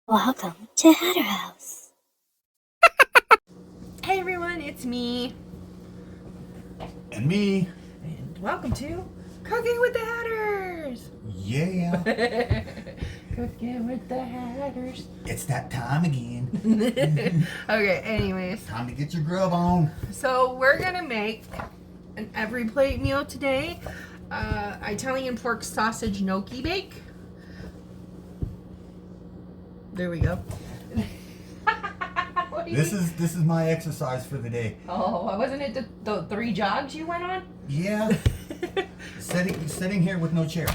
Welcome to Hatter House. Hey everyone, it's me. And me. And welcome to Cooking with the Hatters. Yeah. Cooking with the Hatters. It's that time again. Okay, anyways. Time to get your grub on. So we're gonna make an Everyplate meal today. Italian pork sausage gnocchi bake. There we go. This is my exercise for the day. Oh, wasn't it the 3 jogs you went on? Yeah. sitting here with no chair.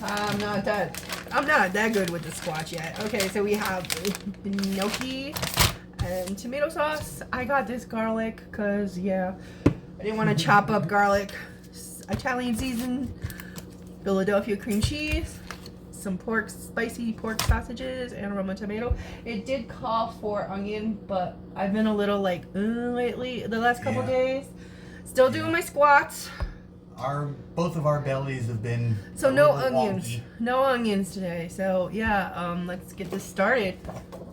I'm not that good with the squats yet. Okay, so we have gnocchi and tomato sauce. I got this garlic because, yeah, I didn't want to chop up garlic. Italian seasoned Philadelphia cream cheese, some spicy pork sausages, and Roma tomato. It did call for onion, but I've been a little like lately, the last couple days. Still doing my squats. Both of our bellies have been so no onions, wonky. No onions today. So yeah, let's get this started.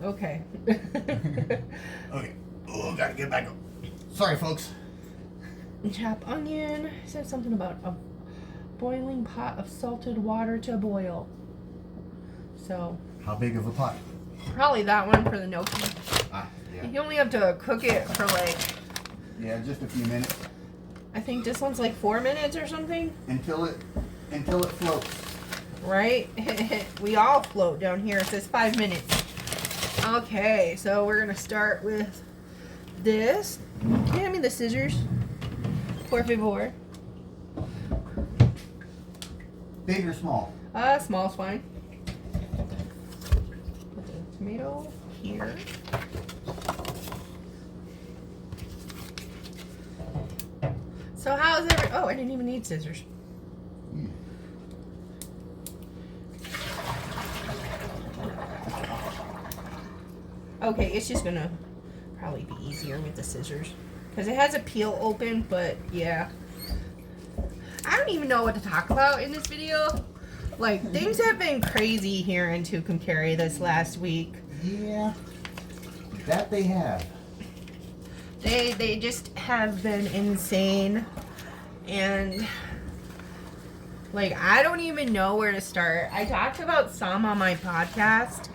Okay. Okay. Oh, gotta get back up. Sorry, folks. Chop onion. It said something about a boiling pot of salted water to boil. So. How big of a pot? Probably that one for the gnocchi. Yeah. You only have to cook it for like. Yeah, just a few minutes. I think this one's like 4 minutes or something. Until it floats. Right? We all float down here. It says 5 minutes. Okay, so we're gonna start with this. Can you hand me the scissors? Por favor. Big or small? Small's fine. Put the tomato here. So how's oh, I didn't even need scissors. Okay, it's just gonna probably be easier with the scissors. Because it has a peel open, but yeah. I don't even know what to talk about in this video. Like, things have been crazy here in Tucumcari this last week. Yeah, that they have. They just have been insane, and like I don't even know where to start. I talked about some on my podcast.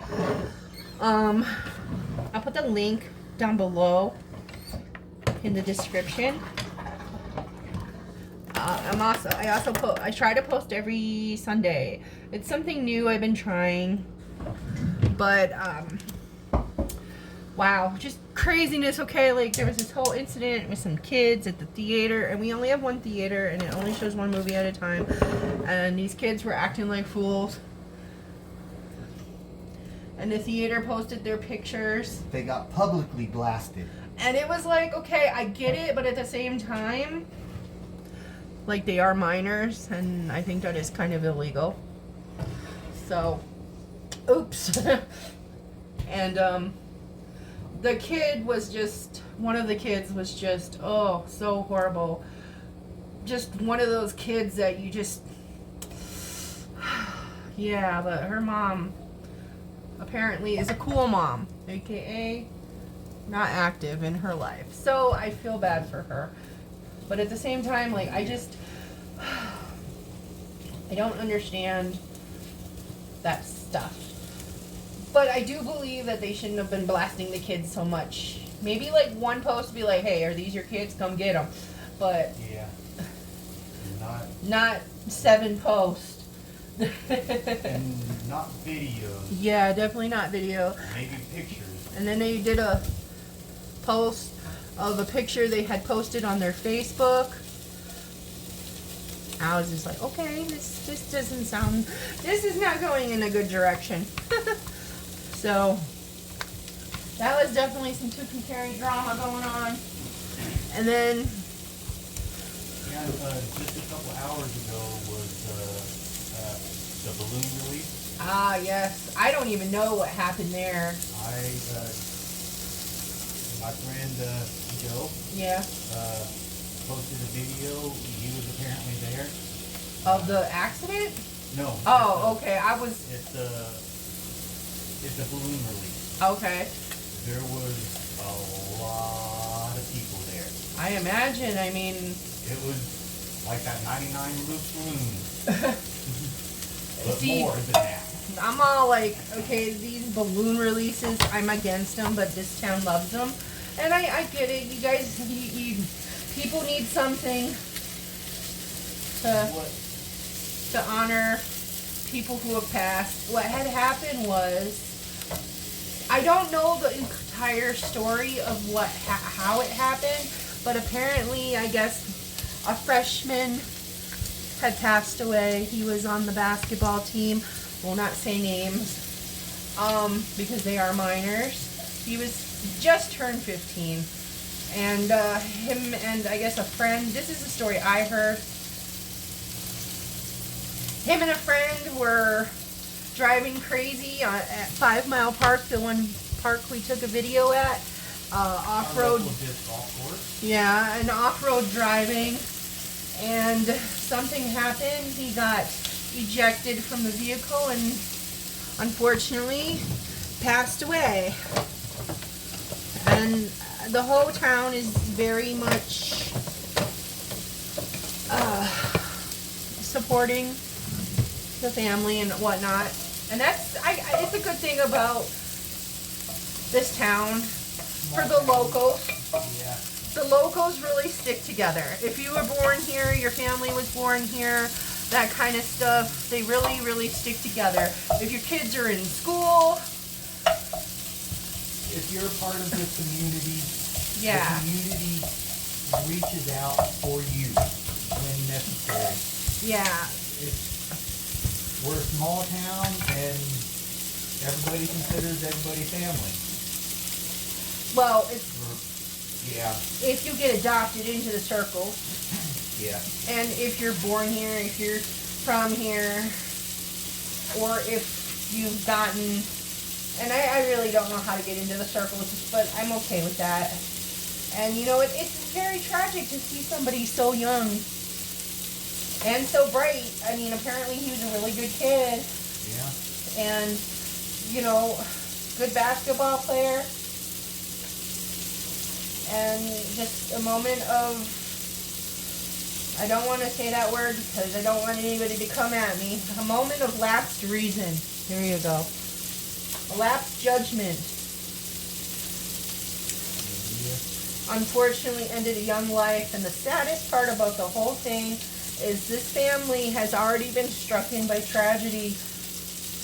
I'll put the link down below in the description. I try to post every Sunday. It's something new I've been trying, but wow, just craziness. Okay, like there was this whole incident with some kids at the theater, and we only have one theater and it only shows one movie at a time, and these kids were acting like fools, and the theater posted their pictures. They got publicly blasted. And it was like, okay, I get it, but at the same time, like they are minors, and I think that is kind of illegal. So, oops. And the kid was just, one of the kids was just, oh, so horrible. Just one of those kids that you just, yeah, but her mom apparently is a cool mom, aka not active in her life. So I feel bad for her. But at the same time, like, I don't understand that stuff. But I do believe that they shouldn't have been blasting the kids so much. Maybe like one post be like, hey, are these your kids? Come get them. But yeah, not 7 posts. And not videos. Yeah, definitely not video. Maybe pictures. And then they did a post of a picture they had posted on their Facebook. I was just like, okay, this doesn't sound, this is not going in a good direction. So that was definitely some Tucumcari drama going on. And then just a couple hours ago was the balloon release. Ah, yes. I don't even know what happened there. My friend Joe. Yeah. Posted a video. He was apparently there. Of the accident? No. Oh, okay. I was. It's it's a balloon release. Okay. There was a lot of people there. I imagine. I mean, It was like that 99 loose balloons. But See, more than that. I'm all like, okay, these balloon releases, I'm against them, but this town loves them. And I get it. You guys, people need something What? to honor people who have passed. What had happened was, I don't know the entire story of how it happened, but apparently, I guess, a freshman had passed away. He was on the basketball team. Will not say names, because they are minors. He was just turned 15, and him and I guess a friend. This is the story I heard. Him and a friend were driving crazy at 5 Mile Park, the one park we took a video at. Off-road. Yeah, an off-road driving, and something happened. He got ejected from the vehicle and unfortunately passed away. And the whole town is very much supporting the family and whatnot. And it's a good thing about this town for the locals. Yeah. The locals really stick together. If you were born here, your family was born here, that kind of stuff, they really, really stick together. If your kids are in school, if you're a part of the community, yeah, the community reaches out for you when necessary. yeah, We're a small town and everybody considers everybody family. well, it's, Yeah, if you get adopted into the circle, yeah. and if you're born here, if you're from here, or if you've gotten, and I really don't know how to get into the circles, but I'm okay with that. And you know, it's very tragic to see somebody so young and so bright. I mean, apparently he was a really good kid. Yeah. And, you know, good basketball player. And just a moment of, I don't want to say that word because I don't want anybody to come at me. A moment of lapsed reason. There you go. A lapsed judgment. Unfortunately ended a young life. And the saddest part about the whole thing is this family has already been struck in by tragedy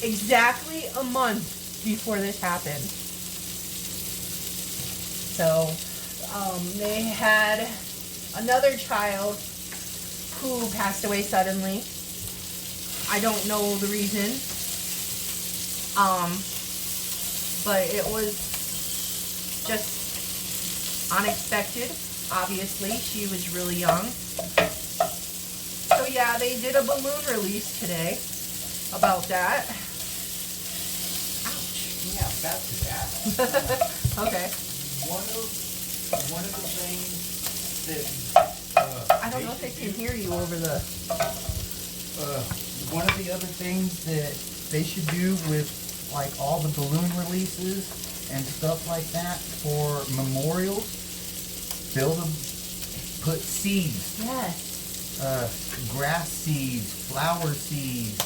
exactly a month before this happened. So, they had another child who passed away suddenly. I don't know the reason. But it was just unexpected. Obviously, she was really young. So yeah, they did a balloon release today about that. Ouch. Yeah, back to that. Okay. One of the things that I don't know if they can hear you over the... one of the other things that they should do with like all the balloon releases and stuff like that for memorials, put seeds. Yes. Grass seeds, flower seeds,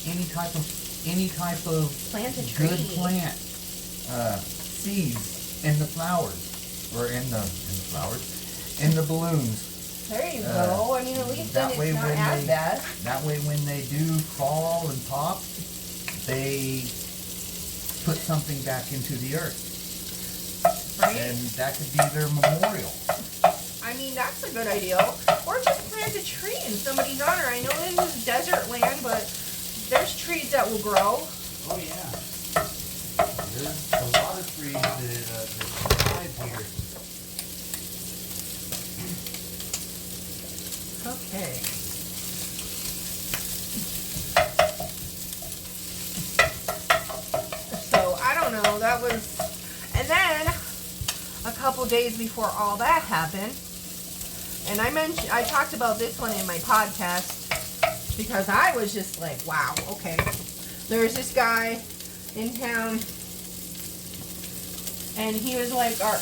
any type of Plant a tree. good plant, seeds in the flowers, or in the balloons. There you go. I mean, at least then That way it's not when as bad. That way when they do fall and pop, they put something back into the earth. Right? And that could be their memorial. I mean, that's a good idea. Or just plant a tree in somebody's honor. I know this is desert land, but there's trees that will grow. Oh yeah. There's a lot of trees that thrive here. Okay. So, I don't know. That was... And then, a couple days before all that happened, and I talked about this one in my podcast because I was just like, wow, okay. There's this guy in town, and he was like our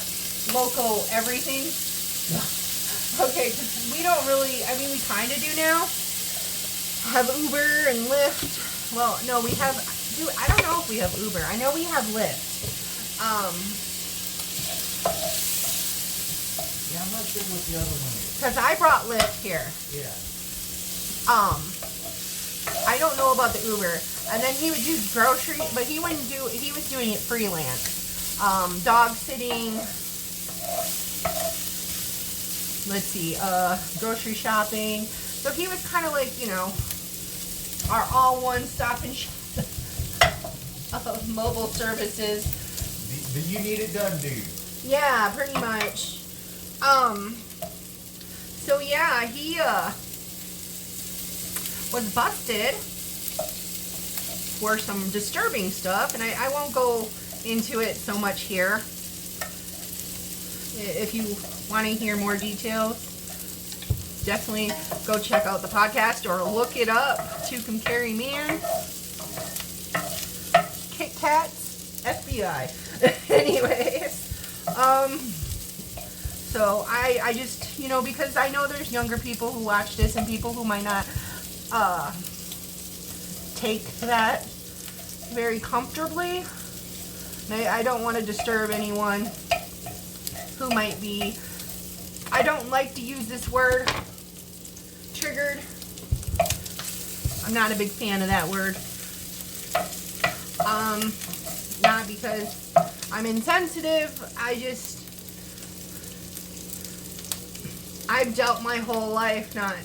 local everything. Okay, 'cause we don't really, I mean, we kind of do now. Have Uber and Lyft. Well, no, we have, I don't know if we have Uber. I know we have Lyft. Yeah, I'm not sure what the other one is. Because I brought Lyft here. Yeah. I don't know about the Uber. And then he would do grocery, but he wouldn't do, he was doing it freelance. Dog sitting, let's see, grocery shopping. So he was kind of like, you know, our all one stop and shop of mobile services. The you need it done, dude. Yeah, pretty much. So yeah, he was busted for some disturbing stuff, and I won't go into it so much here. If you want to hear more details, definitely go check out the podcast or look it up. Tucumcari Man, Kit Kats, FBI. Anyways, so I just, you know, because I know there's younger people who watch this and people who might not take that very comfortably. I don't want to disturb anyone who might be, I don't like to use this word, triggered. I'm not a big fan of that word. Not because I'm insensitive, I've dealt my whole life not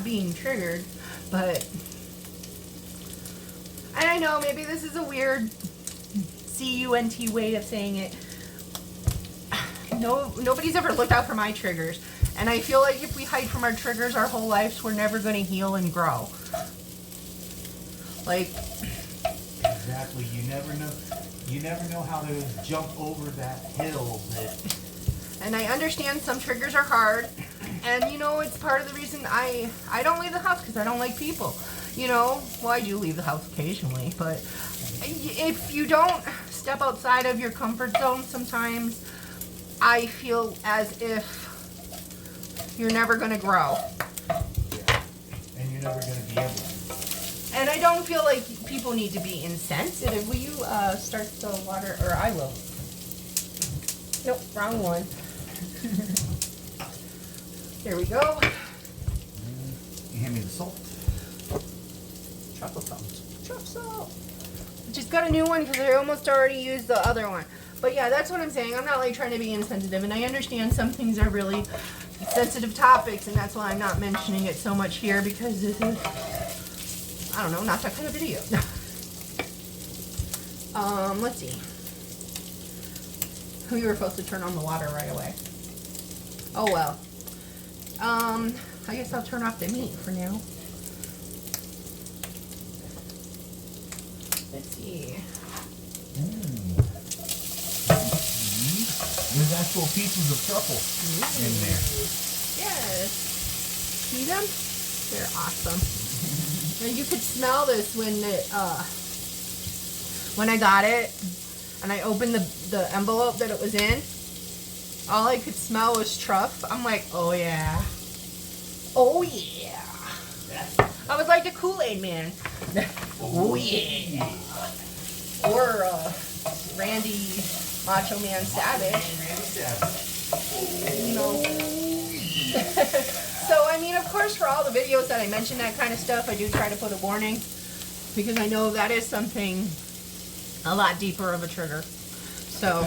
being triggered, but, and I know maybe this is a weird CUNT way of saying it. No, nobody's ever looked out for my triggers, and I feel like if we hide from our triggers our whole lives, we're never going to heal and grow. Like, exactly. You never know how to jump over that hill that. and I understand some triggers are hard, and you know, it's part of the reason I don't leave the house, because I don't like people. You know, well, I do leave the house occasionally, but if you don't step outside of your comfort zone sometimes, I feel as if you're never going to grow. Yeah. And you're never going to be able to. And I don't feel like people need to be insensitive. Will you start the water, or I will? Nope, wrong one. There we go. You hand me the salt. Truffle salt. Truffle salt. Just got a new one because I almost already used the other one. But yeah, that's what I'm saying. I'm not like trying to be insensitive, and I understand some things are really sensitive topics, and that's why I'm not mentioning it so much here, because this is, I don't know, not that kind of video. Let's see. We were supposed to turn on the water right away. Oh well. I guess I'll turn off the meat for now. Let's see. There's actual pieces of truffle in there. Yes. See them? They're awesome. And you could smell this when I got it and I opened the envelope that it was in. All I could smell was truff. I'm like, oh yeah. Oh yeah. I was like the Kool-Aid Man. Oh yeah. Or Randy Macho Man Savage. You know. So I mean, of course, for all the videos that I mention that kind of stuff, I do try to put a warning, because I know that is something a lot deeper of a trigger. So,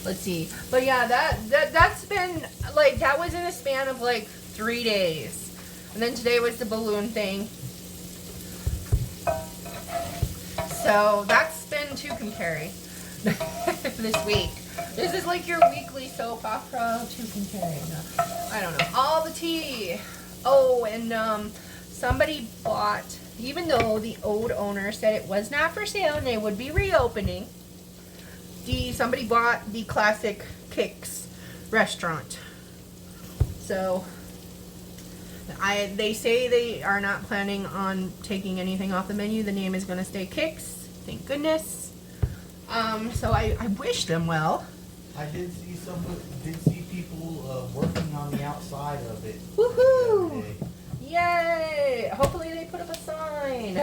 let's see. But yeah, that's been like, that was in a span of like 3 days, and then today was the balloon thing. So that's been Tucumcari this week. This is like your weekly soap opera Tucumcari. No, I don't know. All the tea. Oh, and somebody bought, even though the old owner said it was not for sale and they would be reopening, somebody bought the Classic Kicks restaurant. So They say they are not planning on taking anything off the menu. The name is going to stay Kicks. Thank goodness. So I wish them well. I did see people working on the outside of it. Woohoo! Yay! Hopefully they put up a sign.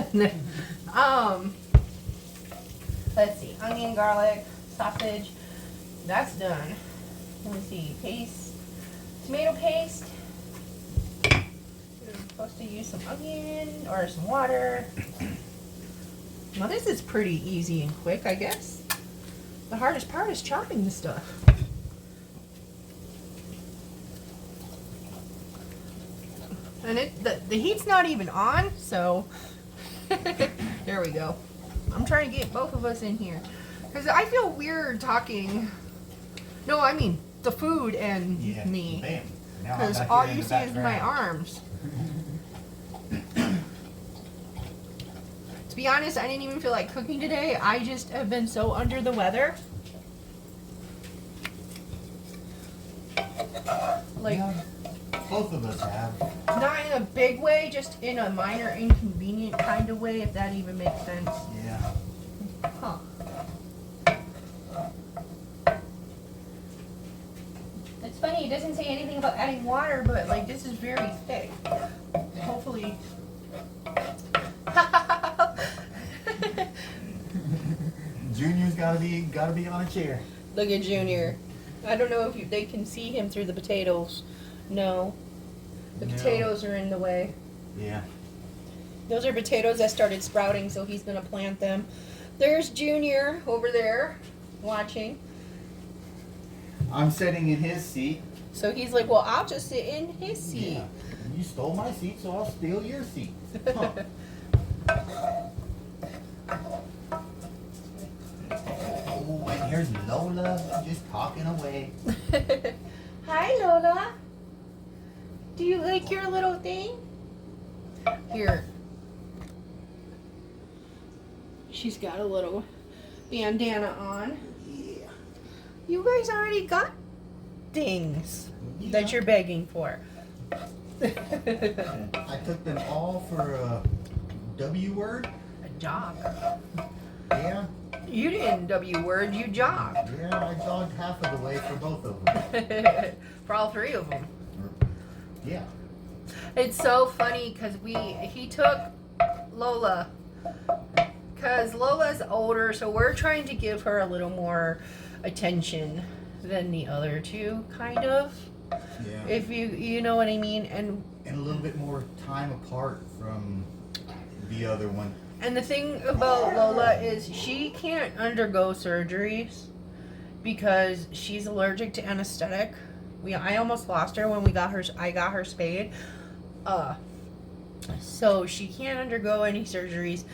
Let's see. Onion, garlic, sausage. That's done. Let me see. Paste. Tomato paste. We're supposed to use some onion or some water. Well, this is pretty easy and quick, I guess. The hardest part is chopping the stuff. And the heat's not even on, so there we go. I'm trying to get both of us in here because I feel weird talking. No, I mean the food and me, because all you see is my arms. To be honest, I didn't even feel like cooking today. I just have been so under the weather. Like. Yeah. Both of us have. Not in a big way, just in a minor inconvenient kind of way, if that even makes sense. Yeah. Huh. It's funny, it doesn't say anything about adding water, but like this is very thick. Hopefully. Junior's gotta be on a chair. Look at Junior. I don't know if they can see him through the potatoes. No. The potatoes are in the way. Yeah. Those are potatoes that started sprouting, so he's going to plant them. There's Junior over there watching. I'm sitting in his seat. So he's like, well, I'll just sit in his seat. Yeah. You stole my seat, so I'll steal your seat. Huh. Oh, and here's Lola just talking away. Hi, Lola. Do you like your little thing? Here. She's got a little bandana on. Yeah. You guys already got things that you're begging for. I took them all for a W word. A jog. Yeah. You didn't W word, you jogged. Yeah, I jogged half of the way for both of them. For all three of them. Yeah. It's so funny because he took Lola because Lola's older, so we're trying to give her a little more attention than the other two, kind of. Yeah. If you know what I mean, and a little bit more time apart from the other one. And the thing about Lola is she can't undergo surgeries because she's allergic to anesthetic. I almost lost her when I got her spayed. So she can't undergo any surgeries,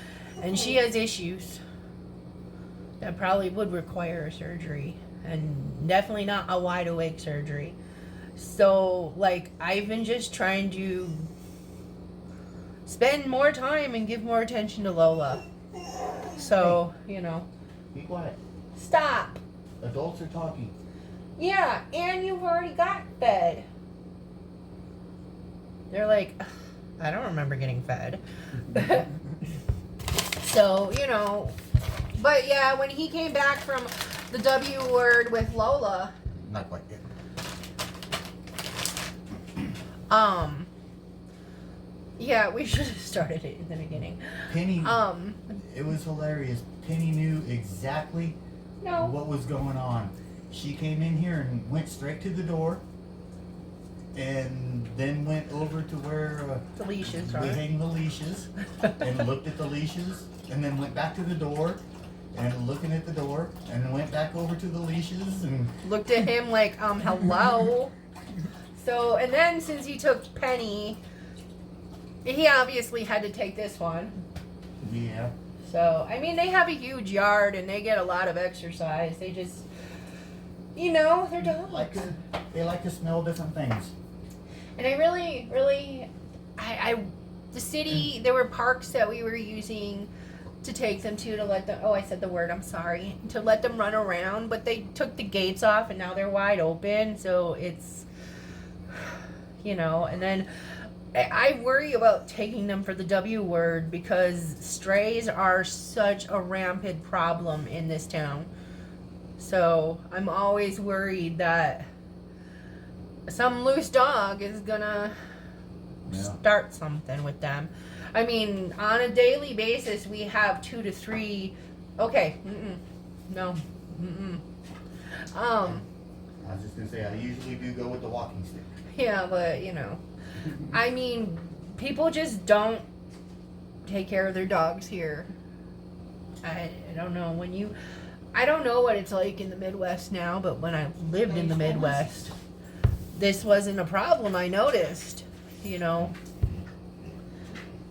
and she has issues that probably would require a surgery, and definitely not a wide awake surgery. So like I've been just trying to spend more time and give more attention to Lola. So, you know. Be quiet. Stop. Adults are talking. Yeah, and you've already got fed. They're like, I don't remember getting fed. So, you know. But yeah, when he came back from the W word with Lola, Not quite yet. yeah, we should have started it in the beginning. Penny, it was hilarious. Penny knew exactly No. what was going on. She came in here and went straight to the door, and then went over to where The leashes we are. hang the leashes, and looked at the leashes, and then went back to the door, and looking at the door, and went back over to the leashes, and Looked at him like, hello. So, and then since he took Penny, he obviously had to take this one. yeah. So, I mean, they have a huge yard and they get a lot of exercise. They just, you know, they're dogs. They like to smell different things. And I really, the city, there were parks that we were using to take them to let them, I said the word, I'm sorry, to let them run around, but they took the gates off and now they're wide open, so it's, you know, and then I worry about taking them for the W word because strays are such a rampant problem in this town. So I'm always worried that some loose dog is gonna start something with them. I mean, on a daily basis, we have 2 to 3. Okay, no, I was just gonna say I usually do go with the walking stick. yeah, but you know, I mean, people just don't take care of their dogs here. I don't know I don't know what it's like in the Midwest now, but when I lived in the Midwest, this wasn't a problem. I noticed, you know.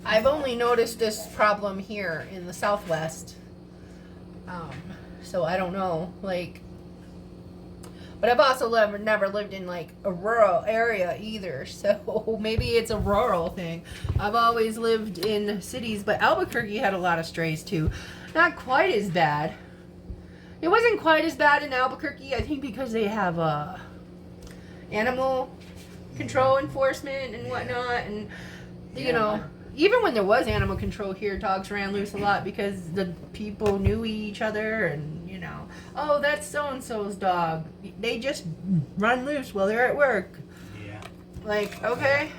I've only noticed this problem here in the Southwest. So I don't know, like, but I've also never lived in like a rural area either, so maybe it's a rural thing. I've always lived in cities, but Albuquerque had a lot of strays too. Not quite as bad. It wasn't quite as bad in Albuquerque, I think, because they have animal control enforcement and whatnot, and you know, even when there was animal control here, dogs ran loose a lot because the people knew each other, and you know, oh, that's so and so's dog. They just run loose while they're at work. Yeah. Like, okay.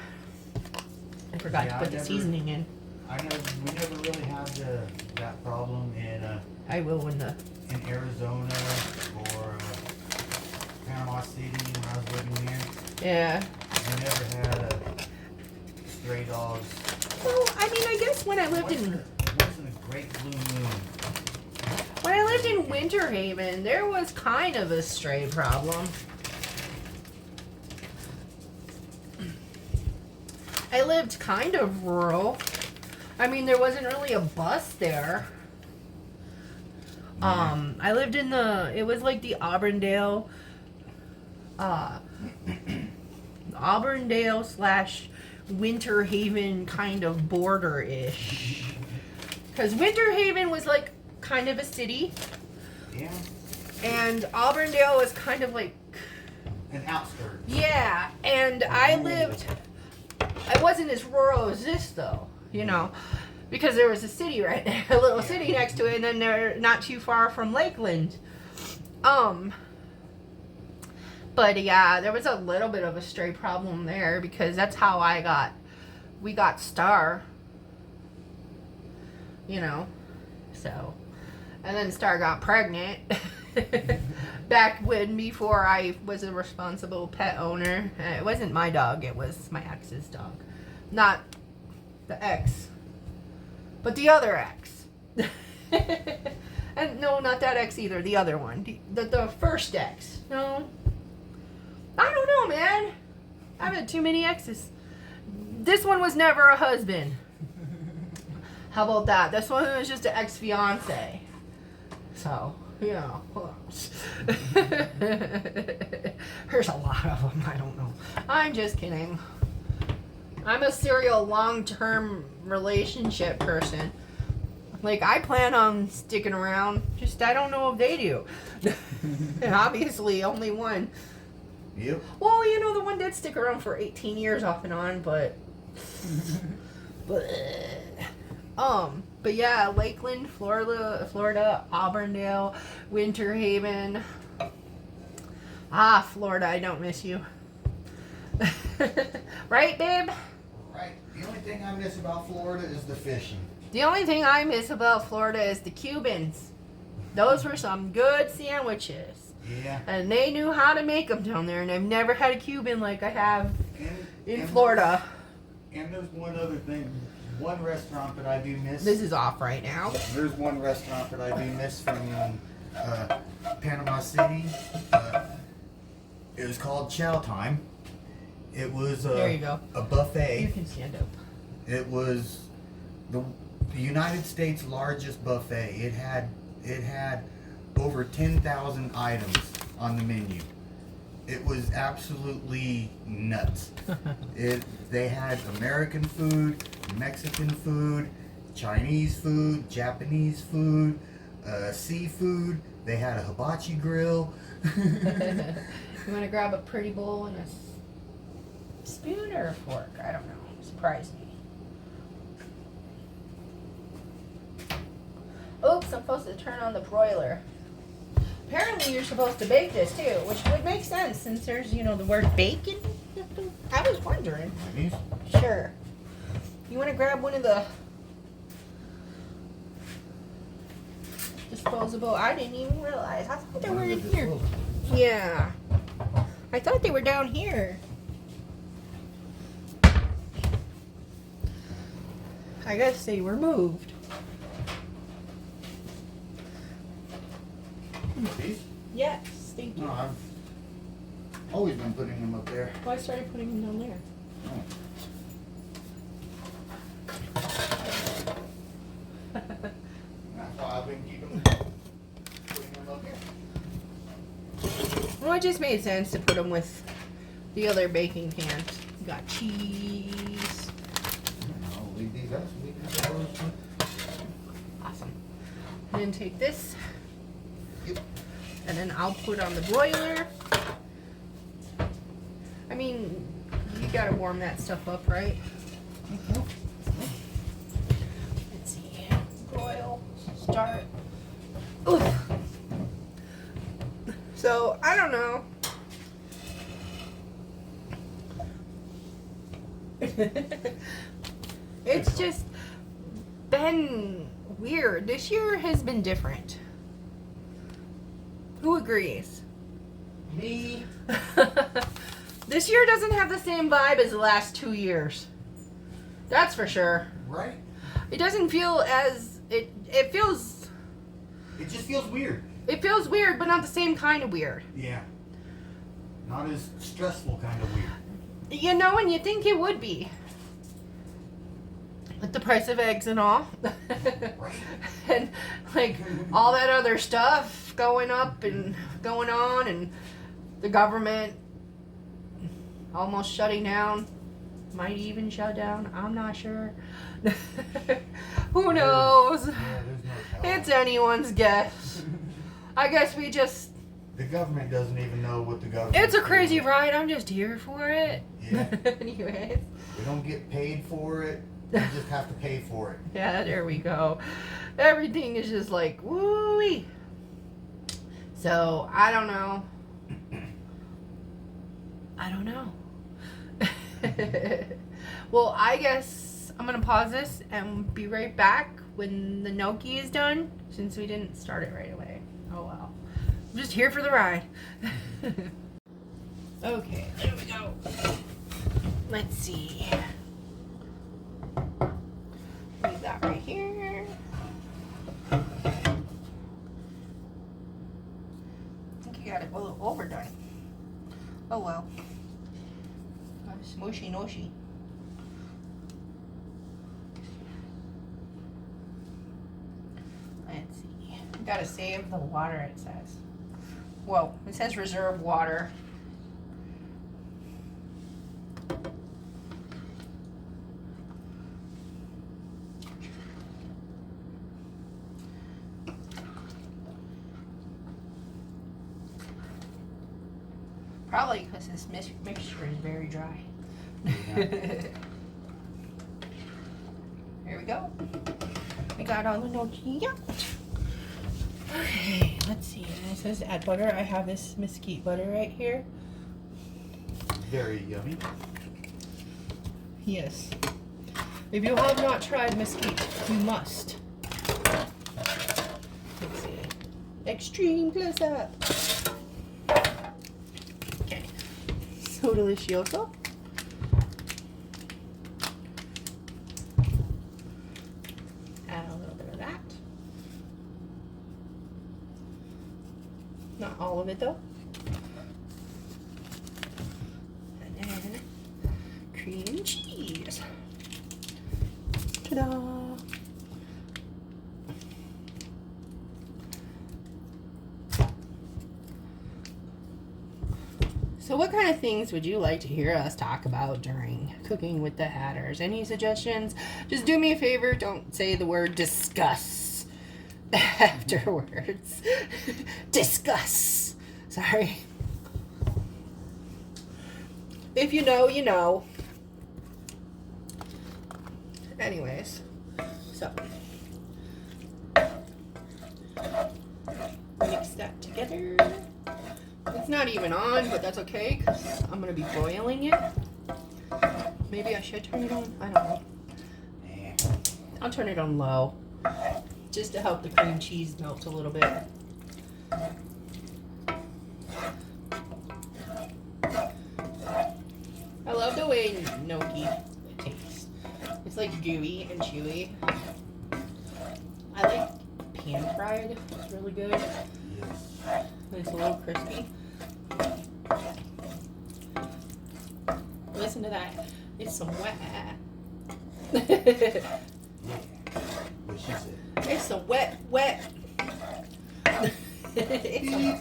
I forgot to put the seasoning in. We never really had that problem in I will when the in Arizona or Panama City when I was living here. yeah. We never had stray dogs. Well, I mean, I guess when I lived in Once in a great blue moon. when I lived in Winter Haven, there was kind of a stray problem. I lived kind of rural. I mean, there wasn't really a bus there. I lived in it was like the Auburndale / Winter Haven kind of border-ish. Because Winter Haven was like kind of a city. Yeah. And Auburndale was kind of like An outskirt. yeah, and I wasn't as rural as this though, you know, because there was a city right there, a little city next to it, and then they're not too far from Lakeland. But yeah, there was a little bit of a stray problem there because that's how we got Star, you know, so, and then Star got pregnant. Back before I was a responsible pet owner. It wasn't my dog, it was my ex's dog. Not the ex, but the other ex. And no, not that ex either, the other one. The first ex. No. I don't know, man. I've had too many exes. This one was never a husband. How about that? This one was just an ex-fiance. So, you know. There's a lot of them. I don't know. I'm just kidding. I'm a serial long-term relationship person. Like, I plan on sticking around. Just, I don't know if they do. And obviously, only one. Yep. Well, you know, the one did stick around for 18 years off and on, but yeah, Lakeland, Florida, Auburndale, Winter Haven. Florida, I don't miss you. Right, babe? Right. The only thing I miss about Florida is the fishing. The only thing I miss about Florida is the Cubans. Those were some good sandwiches. Yeah. And they knew how to make them down there, and I've never had a Cuban like I have in Florida. And there's one other thing. One restaurant that I do miss. This is off right now. There's one restaurant that I do miss from Panama City. It was called Chow Time. It was There you go. a buffet. You can stand up. It was the United States' largest buffet. It had over 10,000 items on the menu. It was absolutely nuts. They had American food, Mexican food, Chinese food, Japanese food, seafood. They had a hibachi grill. You want to grab a pretty bowl and a spoon or a fork? I don't know. surprise me. Oops, I'm supposed to turn on the broiler. Apparently you're supposed to bake this too, which would make sense since there's, you know, the word bacon. I was wondering. These? Sure. You want to grab one of the disposable? I didn't even realize. I thought they were in here. Yeah. I thought they were down here. I guess they were moved. These? Yes, thank you. No, I've always been putting them up there. Well, I started putting them down there. That's why I've been putting them up here. Well, it just made sense to put them with the other baking pans. You got cheese. I'll leave these out. Awesome. And then take this. Yep. And then I'll put on the broiler. I mean, you gotta warm that stuff up, right? Let's see. Broil. Start. Ooh. So, I don't know. It's just been weird. This year has been different. Who agrees? Me. This year doesn't have the same vibe as the last 2 years. That's for sure. Right? It doesn't feel as it feels It just feels weird. it feels weird, but not the same kind of weird. Yeah. Not as stressful kind of weird. You know, and you think it would be. With the price of eggs and all. Right. And like all that other stuff going up and going on, and the government almost shutting down. Might even shut down. I'm not sure. Who knows? Yeah, there's no telling. It's anyone's guess. I guess we just... The government doesn't even know what the government. It's a crazy ride. I'm just here for it. Yeah. Anyways. We don't get paid for it. We just have to pay for it. Yeah, there we go. Everything is just like, woo-wee. So, I don't know. I don't know. Well, I guess I'm going to pause this and be right back when the gnocchi is done, since we didn't start it right away. Oh, well. I'm just here for the ride. Okay, there we go. Let's see. Leave that right here. I think you got it a little overdone. Oh well. Smushy noshy. Let's see. Gotta save the water, it says. Whoa, it says reserve water. Probably because this mixture is very dry. Here we go. We got all the gnocchi out. Okay, let's see. And it says add butter. I have this mesquite butter right here. Very yummy. Yes. If you have not tried mesquite, you must. Let's see. Extreme close up. Okay. So delicioso. Add a little bit of that. Not all of it though. And then cream and cheese. Ta-da! So what kind of things would you like to hear us talk about during Cooking with the Hatters? Any suggestions? Just do me a favor, don't say the word discuss afterwards. Discuss. Sorry. If you know, you know. Anyways, so mix that together. It's not even on, but that's okay because I'm gonna be boiling it. Maybe I should turn it on. I don't know. I'll turn it on low just to help the cream cheese melt a little bit. I love the way gnocchi tastes. It's like gooey and chewy. I like pan fried. It's really good. Yes. It's a little crispy. Listen to that. It's some wet. Yeah. What she said. It's some wet. It's some...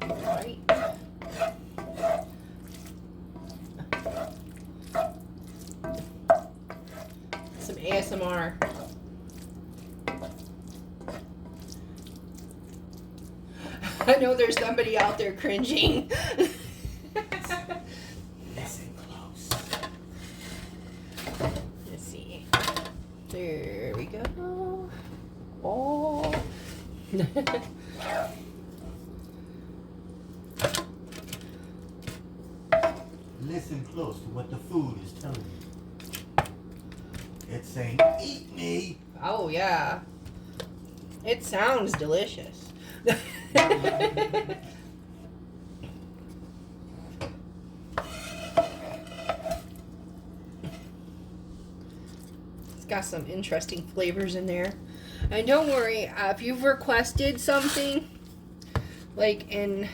Right. Some ASMR. I know there's somebody out there cringing. Listen close. Let's see. There we go. Oh. Listen close to what the food is telling you. It's saying, eat me. Oh, yeah. It sounds delicious. It's got some interesting flavors in there. And don't worry, if you've requested something, like, and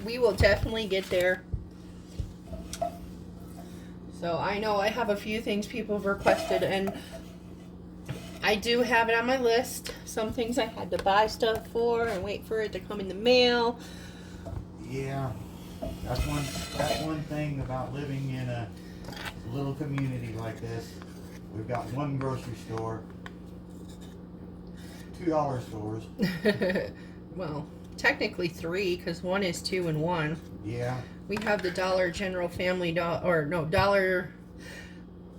we will definitely get there. So I know I have a few things people have requested, and I do have it on my list. Some things I had to buy stuff for and wait for it to come in the mail. Yeah, that's one thing about living in a little community like this. We've got one grocery store, $2 stores. Well, technically 3, because one is 2 in 1. Yeah. We have the Dollar General Family Dollar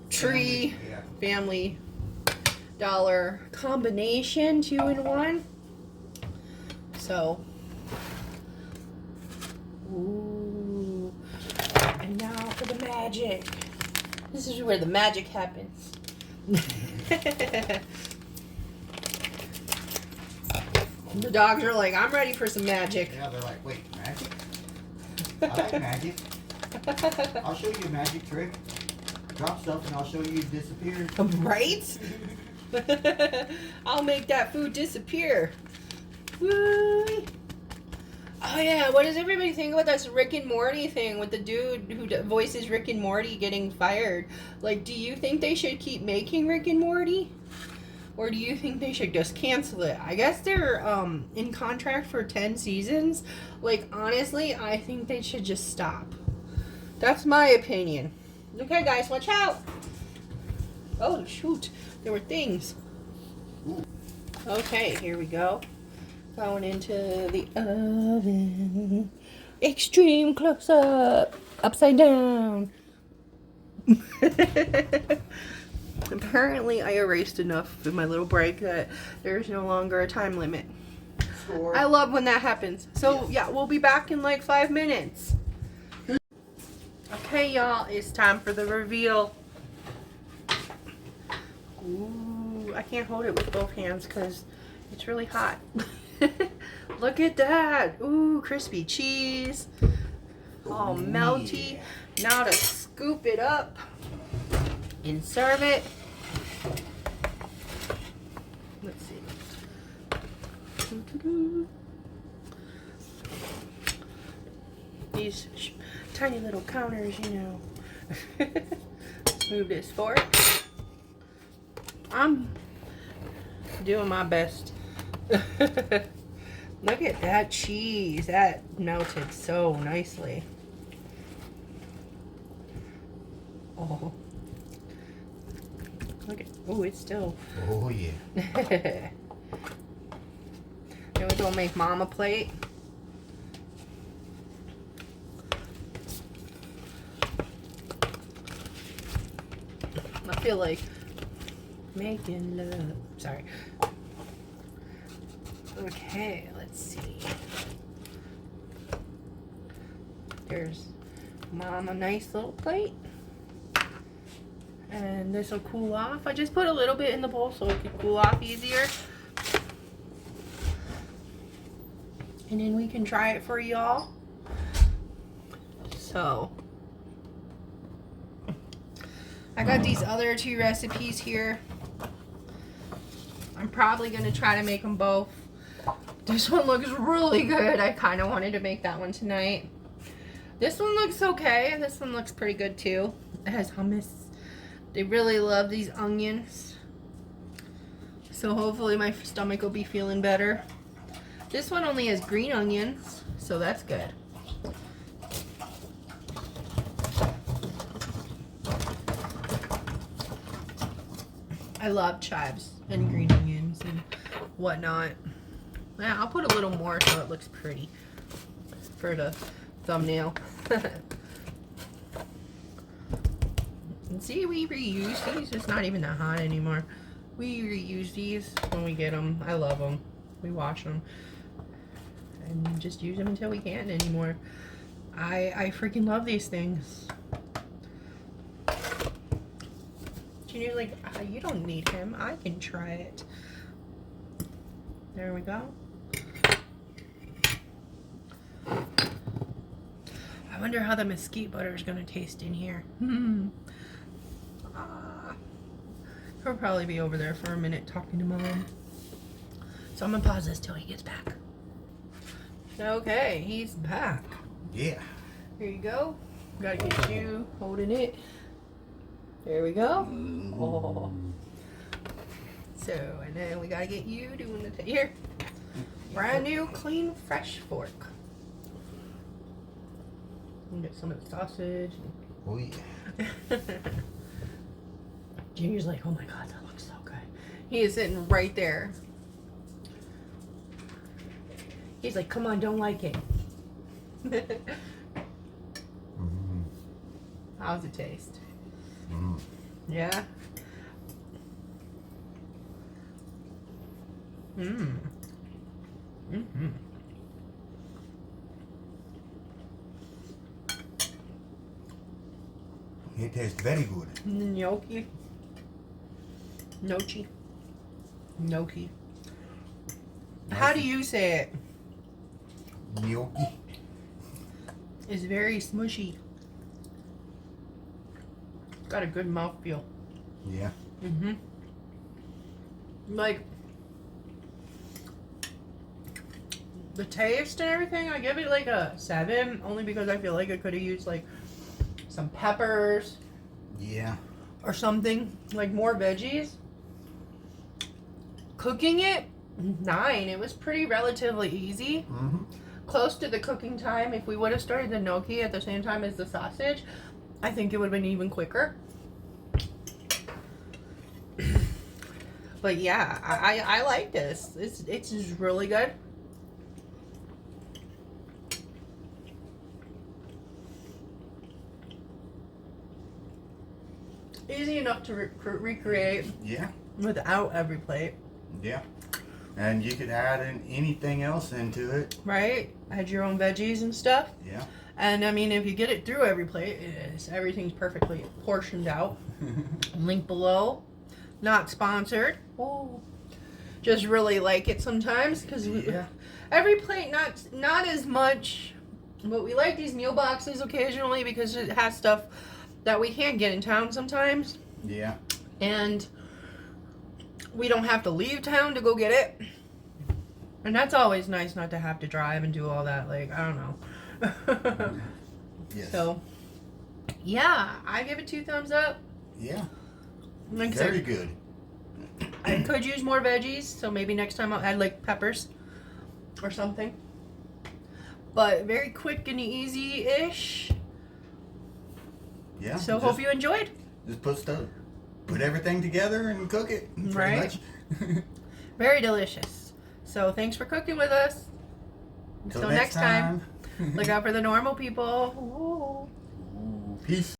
Tree Yeah. Family Dollar combination 2 in 1. So, ooh, and now for the magic. This is where the magic happens. The dogs are like, I'm ready for some magic. Yeah, they're like, wait, magic? I like magic. I'll show you a magic trick. Drop stuff and I'll show you it disappears. Right? I'll make that food disappear. Woo. Oh yeah, what does everybody think about this Rick and Morty thing with the dude who voices Rick and Morty getting fired? Like, do you think they should keep making Rick and Morty? Or do you think they should just cancel it? I guess they're in contract for 10 seasons. Like, honestly, I think they should just stop. That's my opinion. Okay, guys, watch out. Oh, shoot. There were things. Okay, here we go. Going into the oven. Extreme close-up. Upside down. Apparently, I erased enough in my little break that there's no longer a time limit. Score. I love when that happens. So, Yes. yeah, we'll be back in like 5 minutes. Okay, y'all, it's time for the reveal. Ooh, I can't hold it with both hands because it's really hot. Look at that. Ooh, crispy cheese. All melty. Now to scoop it up and serve it. Let's see. These tiny little counters, you know. Let's move this forward. I'm doing my best. Look at that cheese. That melted so nicely. Oh. Look at, oh, it's still. Oh, yeah. Then we're gonna make mama plate. feel like making love. Sorry. Okay, let's see. There's Mom a nice little plate. And this will cool off. I just put a little bit in the bowl so it could cool off easier. And then we can try it for y'all. So, I got these other 2 recipes here. I'm probably going to try to make them both. This one looks really good. I kind of wanted to make that one tonight. This one looks okay. This one looks pretty good too. It has hummus. They really love these onions. So hopefully my stomach will be feeling better. This one only has green onions, so that's good. I love chives and green onions and whatnot. Yeah, I'll put a little more so it looks pretty for the thumbnail. And see, we reuse these. It's not even that hot anymore. We reuse these when we get them. I love them. We wash them and just use them until we can't anymore. I freaking love these things. Junior's like, you don't need him. I can try it. There we go. I wonder how the mesquite butter is going to taste in here. He'll probably be over there for a minute talking to Mom. So I'm going to pause this till he gets back. Okay, he's back. Yeah. Here you go. Gotta get you holding it. There we go. Oh. So, and then we gotta get you doing the here. Brand new, clean, fresh fork. And get some of the sausage. Oh yeah. Junior's like, oh my god, that looks so good. He is sitting right there. He's like, come on, don't like it. How's it taste? Yeah? It tastes very good. Gnocchi. Gnocchi. Gnocchi. How do you say it? Gnocchi. It's very smushy. Got a good mouthfeel. Yeah. Like, the taste and everything, I give it like a 7, only because I feel like I could have used like some peppers. Yeah. Or something, like more veggies. Cooking it, 9. It was pretty relatively easy. Close to the cooking time. If we would have started the gnocchi at the same time as the sausage, I think it would have been even quicker. But yeah, I like this. It's just really good. Easy enough to recreate. Yeah. Without Everyplate. Yeah. And you could add in anything else into it. Right? Add your own veggies and stuff. Yeah. And I mean, if you get it through Everyplate, everything's perfectly portioned out. Link below. Not sponsored. Oh. Just really like it sometimes because Everyplate not as much, but we like these meal boxes occasionally because it has stuff that we can't get in town sometimes. Yeah. And we don't have to leave town to go get it. And that's always nice not to have to drive and do all that. Like, I don't know. Yes. So, yeah, I give it 2 thumbs up. Yeah. Like Very good. I could use more veggies, so maybe next time I'll add like peppers or something. But very quick and easy-ish. Yeah. So hope you enjoyed. Just put everything together and cook it. Right. Very delicious. So thanks for cooking with us. Until next time. Look out for the normal people. Ooh. Peace.